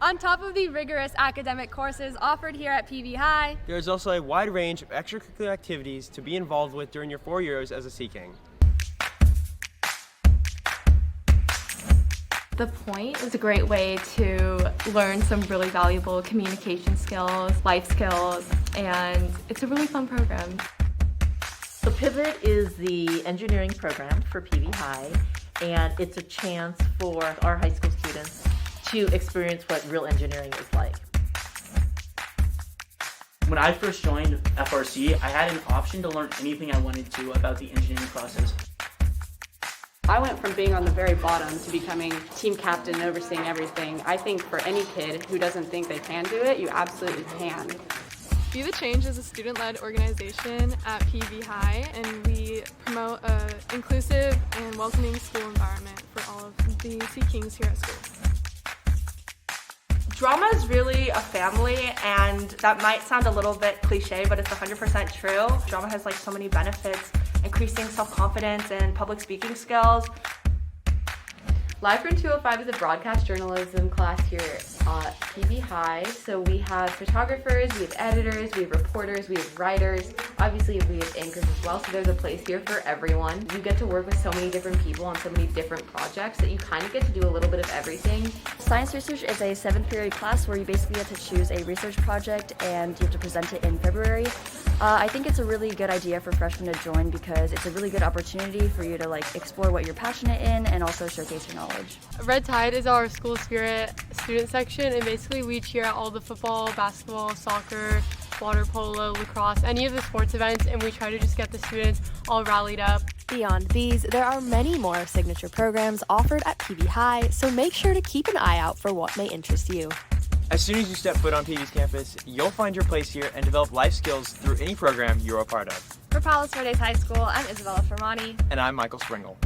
On top of the rigorous academic courses offered here at PV High, there is also a wide range of extracurricular activities to be involved with during your 4 years as a Sea King. The Point is a great way to learn some really valuable communication skills, life skills, and it's a really fun program. The Pivot is the engineering program for PV High, and it's a chance for our high school students to experience what real engineering is like. When I first joined FRC, I had an option to learn anything I wanted to about the engineering process. I went from being on the very bottom to becoming team captain and overseeing everything. I think for any kid who doesn't think they can do it, you absolutely can. Be the Change is a student-led organization at PV High, and we promote an inclusive and welcoming school environment for all of the Sea Kings here at school. Drama is really a family, and that might sound a little bit cliche, but it's 100% true. Drama has so many benefits, increasing self-confidence and public speaking skills. Live from 205 is a broadcast journalism class here at PV High. So we have photographers, we have editors, we have reporters, we have writers. Obviously we have anchors as well, so there's a place here for everyone. You get to work with so many different people on so many different projects that you kind of get to do a little bit of everything. Science research is a 7th period class where you basically get to choose a research project and you have to present it in February. I think it's a really good idea for freshmen to join because it's a really good opportunity for you to explore what you're passionate in and also showcase your knowledge. Red Tide is our school spirit student section, and basically we cheer at all the football, basketball, soccer, water polo, lacrosse, any of the sports events, and we try to just get the students all rallied up. Beyond these, there are many more signature programs offered at PV High, so make sure to keep an eye out for what may interest you. As soon as you step foot on PV's campus, you'll find your place here and develop life skills through any program you're a part of. for Palos Verdes High School, I'm Isabella Fermani. And I'm Michael Springle.